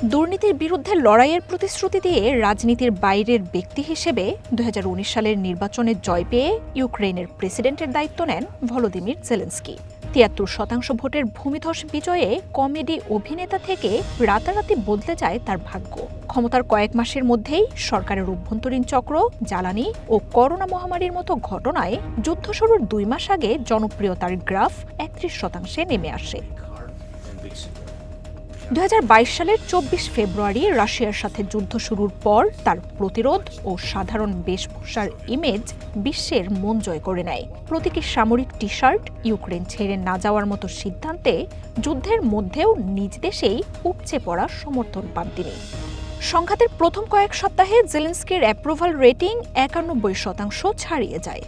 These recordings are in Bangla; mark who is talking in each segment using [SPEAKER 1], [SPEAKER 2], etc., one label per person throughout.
[SPEAKER 1] দুর্নীতির বিরুদ্ধে লড়াইয়ের প্রতিশ্রুতি দিয়ে রাজনীতির বাইরের ব্যক্তি হিসেবে ২০১৯ সালের নির্বাচনে জয় পেয়ে ইউক্রেনের প্রেসিডেন্টের দায়িত্ব নেন ভলোদিমির জেলেনস্কি। ৭৩% ভোটের ভূমিধস বিজয়ে কমেডি অভিনেতা থেকে রাতারাতি বদলে যায় তার ভাগ্য। ক্ষমতার কয়েক মাসের মধ্যেই সরকারের অভ্যন্তরীণ চক্র, জ্বালানি ও করোনা মহামারীর মতো ঘটনায় যুদ্ধ শুরুর ২ মাস আগে জনপ্রিয়তার গ্রাফ ৩১% নেমে আসে। ২০২২ সালের ২৪ ফেব্রুয়ারি রাশিয়ার সাথে যুদ্ধ শুরুর পর তার প্রতিরোধ ও সাধারণ বেশভূষার ইমেজ বিশ্বের মন জয় করে নেয়। প্রতীকী সামরিক টি-শার্ট, ইউক্রেন ছেড়ে না যাওয়ার মতো সিদ্ধান্তে যুদ্ধের মধ্যেও নিজ দেশেই উপচে পড়া সমর্থন পান তিনি। সংঘাতের প্রথম কয়েক সপ্তাহে জেলেনস্কির অ্যাপ্রুভাল রেটিং ৯১% ছাড়িয়ে যায়।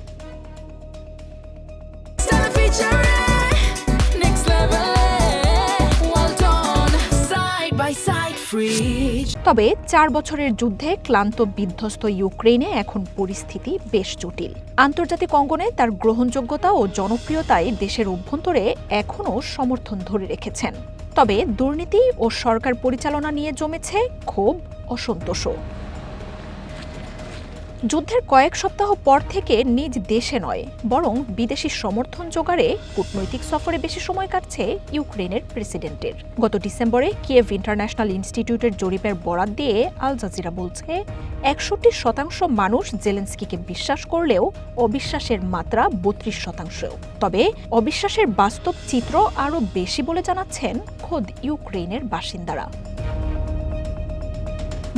[SPEAKER 1] তবে ৪ বছরের যুদ্ধে ক্লান্ত বিধ্বস্ত ইউক্রেনে এখন পরিস্থিতি বেশ জটিল। আন্তর্জাতিক অঙ্গনে তার গ্রহণযোগ্যতা ও জনপ্রিয়তায় দেশের অভ্যন্তরে এখনও সমর্থন ধরে রেখেছেন। তবে দুর্নীতি ও সরকার পরিচালনা নিয়ে জমেছে ক্ষোভ, অসন্তোষও। যুদ্ধের কয়েক সপ্তাহ পর থেকে নিজ দেশে নয়, বরং বিদেশি সমর্থন জোগাড়ে কূটনৈতিক সফরে বেশি সময় কাটছে ইউক্রেনের প্রেসিডেন্টের। গত ডিসেম্বরে কিয়েভ ইন্টারন্যাশনাল ইনস্টিটিউটের জরিপের বরাত দিয়ে আল জাজিরা বলছে ৬১% মানুষ জেলেনস্কিকে বিশ্বাস করলেও অবিশ্বাসের মাত্রা ৩২%। তবে অবিশ্বাসের বাস্তব চিত্র আরও বেশি বলে জানাচ্ছেন খোদ ইউক্রেনের বাসিন্দারা।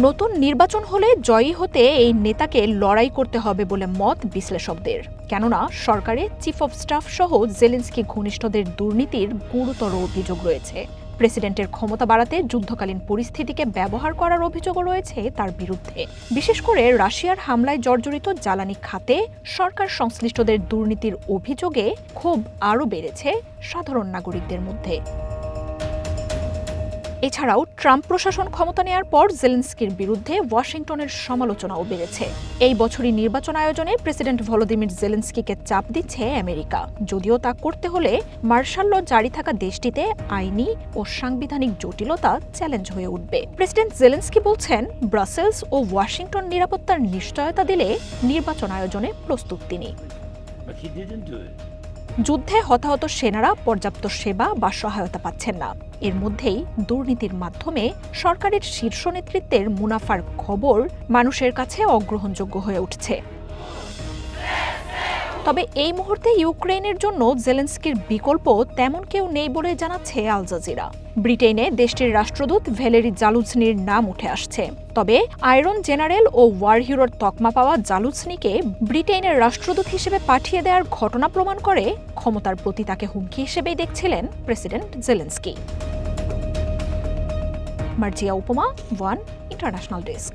[SPEAKER 1] নতুন নির্বাচন হলে জয়ী হতে এই নেতাকে লড়াই করতে হবে বলে মত বিশ্লেষকদের। কেননা সরকারে চিফ অব স্টাফ সহ জেলেনস্কি ঘনিষ্ঠদের দুর্নীতির গুরুতর অভিযোগ রয়েছে। প্রেসিডেন্টের ক্ষমতা বাড়াতে যুদ্ধকালীন পরিস্থিতিকে ব্যবহার করার অভিযোগও রয়েছে তার বিরুদ্ধে। বিশেষ করে রাশিয়ার হামলায় জর্জরিত জ্বালানি খাতে সরকার সংশ্লিষ্টদের দুর্নীতির অভিযোগে ক্ষোভ আরও বেড়েছে সাধারণ নাগরিকদের মধ্যে। এছাড়াও ট্রাম্প প্রশাসন ক্ষমতা নেয়ার পর জেলেনস্কির বিরুদ্ধে ওয়াশিংটনের সমালোচনাও বেড়েছে। এই বছরই নির্বাচন আয়োজনে প্রেসিডেন্ট ভলোদিমির জেলেনস্কিকে চাপ দিচ্ছে আমেরিকা। যদিও তা করতে হলে মার্শাল ল জারি থাকা দেশটিতে আইনি ও সাংবিধানিক জটিলতা চ্যালেঞ্জ হয়ে উঠবে। প্রেসিডেন্ট জেলেনস্কি বলছেন, ব্রাসেলস ও ওয়াশিংটন নিরাপত্তার নিশ্চয়তা দিলে নির্বাচন আয়োজনে প্রস্তুত তিনি। যুদ্ধে হতাহত সেনারা পর্যাপ্ত সেবা বা সহায়তা পাচ্ছেন না। এর মধ্যেই দুর্নীতির মাধ্যমে সরকারের শীর্ষ নেতৃত্বের মুনাফার খবর মানুষের কাছে অগ্রহণযোগ্য হয়ে উঠছে। তবে এই মুহূর্তে ইউক্রেনের জন্য জেলেনস্কির বিকল্প তেমন কেউ নেই বলে জানাচ্ছে আল জাজিরা। ব্রিটেনে দেশটির রাষ্ট্রদূত ভ্যালেরি জালুজনির নাম উঠে আসছে। তবে আয়রন জেনারেল ও ওয়ার হিরোর তকমা পাওয়া জালুজনিকে ব্রিটেনের রাষ্ট্রদূত হিসেবে পাঠিয়ে দেওয়ার ঘটনা প্রমাণ করে ক্ষমতার প্রতি তাকে হুমকি হিসেবেই দেখছিলেন প্রেসিডেন্ট জেলেনস্কি। মার্জিয়া উপমা, ওয়ান ইন্টারন্যাশনাল ডেস্ক।